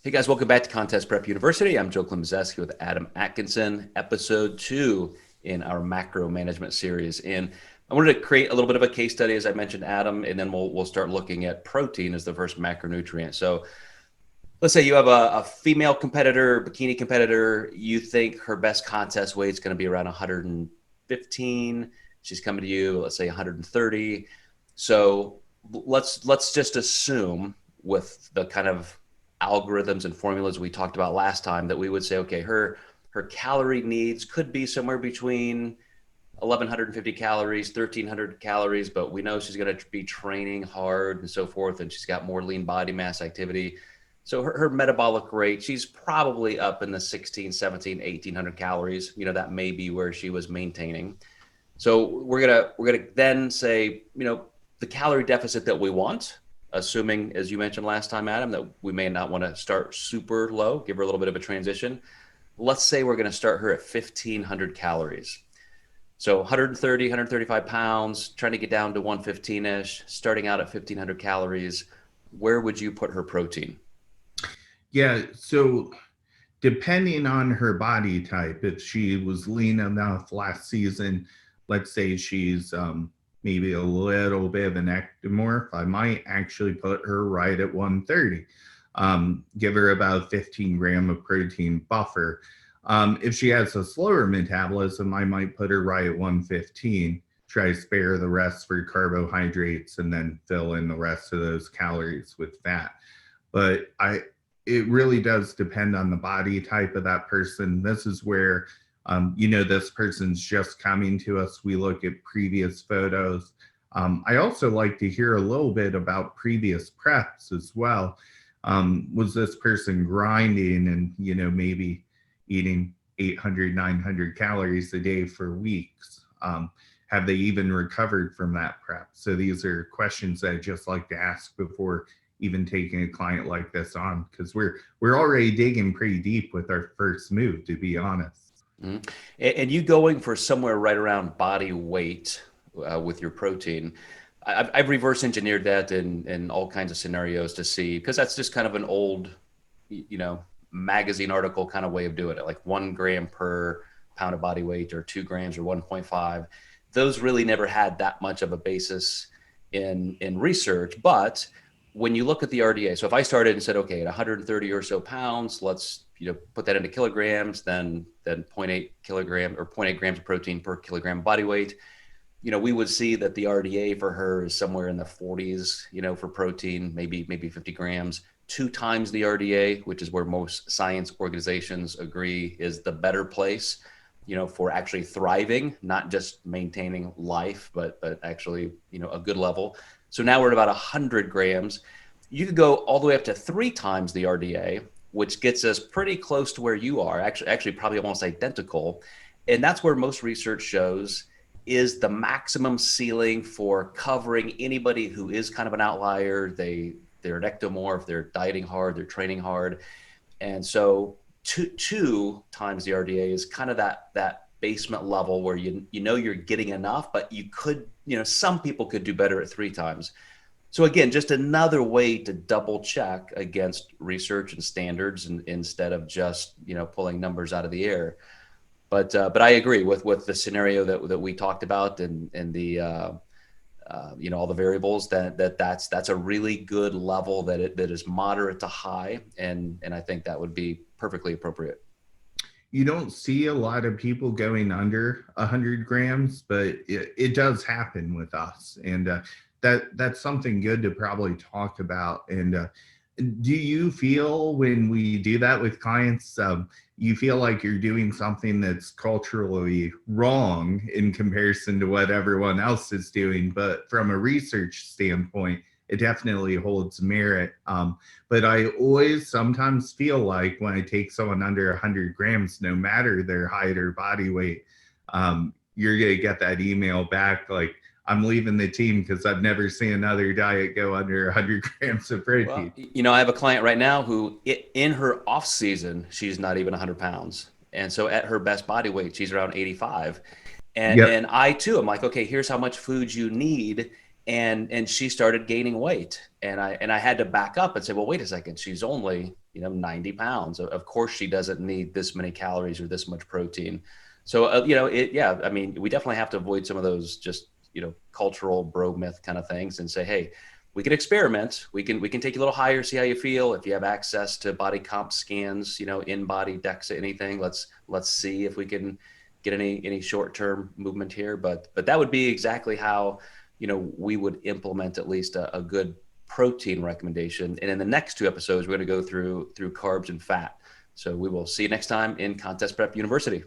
Hey guys, welcome back to Contest Prep University. I'm Joe Klemczewski with Adam Atkinson, episode 2 in our macro management series. And I wanted to create a little bit of a case study, as I mentioned, Adam, and then we'll start looking at protein as the first macronutrient. So let's say you have a female competitor, bikini competitor. You think her best contest weight is going to be around 115. She's coming to you, let's say 130. So let's just assume, with the kind of algorithms and formulas we talked about last time, that we would say, okay, her calorie needs could be somewhere between 1150 calories, 1300 calories, but we know she's going to be training hard and so forth, and she's got more lean body mass activity. So her metabolic rate, she's probably up in the 16, 17, 1800 calories. That may be where she was maintaining. So we're gonna then say, the calorie deficit that we want, assuming, as you mentioned last time, Adam, that we may not want to start super low, give her a little bit of a transition. Let's say we're going to start her at 1,500 calories. So 130, 135 pounds, trying to get down to 115-ish, starting out at 1,500 calories. Where would you put her protein? Yeah, so depending on her body type, if she was lean enough last season, let's say she's maybe a little bit of an ectomorph, I might actually put her right at 130. Give her about 15 gram of protein buffer. If she has a slower metabolism, I might put her right at 115, try to spare the rest for carbohydrates, and then fill in the rest of those calories with fat. But it really does depend on the body type of that person. This is where this person's just coming to us. We look at previous photos. I also like to hear a little bit about previous preps as well. Was this person grinding and, maybe eating 800, 900 calories a day for weeks? Have they even recovered from that prep? So these are questions that I just like to ask before even taking a client like this on, because we're already digging pretty deep with our first move, to be honest. Mm-hmm. And you going for somewhere right around body weight with your protein. I've reverse engineered that in all kinds of scenarios to see, because that's just kind of an old, magazine article kind of way of doing it, like 1 gram per pound of body weight, or 2 grams, or 1.5. Those really never had that much of a basis in research. But when you look at the RDA, so if I started and said, okay, at 130 or so pounds, let's put that into kilograms, then 0.8 kilogram or 0.8 grams of protein per kilogram body weight, we would see that the RDA for her is somewhere in the 40s, for protein, maybe 50 grams, 2 times the RDA, which is where most science organizations agree is the better place, for actually thriving, not just maintaining life, but actually, a good level. So now we're at about 100 grams. You could go all the way up to 3 times the RDA, which gets us pretty close to where you are, actually probably almost identical. And that's where most research shows is the maximum ceiling for covering anybody who is kind of an outlier. They're an ectomorph, they're dieting hard, they're training hard. And so two times the RDA is kind of that basement level where you're getting enough, but you could, some people could do better at 3 times. So again, just another way to double check against research and standards, and instead of just, pulling numbers out of the air. But I agree with the scenario that we talked about, and the all the variables, that's a really good level that is moderate to high, and I think that would be perfectly appropriate. You don't see a lot of people going under 100 grams, but it does happen with us, and that's something good to probably talk about. And do you feel, when we do that with clients, you feel like you're doing something that's culturally wrong in comparison to what everyone else is doing? But from a research standpoint, it definitely holds merit. But I always sometimes feel like when I take someone under 100 grams, no matter their height or body weight, you're going to get that email back like, I'm leaving the team because I've never seen another diet go under 100 grams of protein. Well, I have a client right now who, in her off season, she's not even 100 pounds. And so at her best body weight, she's around 85. And I too am like, okay, here's how much food you need. and she started gaining weight, and I had to back up and say, well, wait a second, she's only 90 pounds. Of course she doesn't need this many calories or this much protein. So yeah, I mean, we definitely have to avoid some of those just cultural bro myth kind of things, and say, hey, we can experiment. We can take you a little higher, see how you feel. If you have access to body comp scans, in body DEXA, anything, let's see if we can get any short-term movement here. But that would be exactly how we would implement at least a good protein recommendation. And in the next two episodes, we're going to go through carbs and fat. So we will see you next time in Contest Prep University.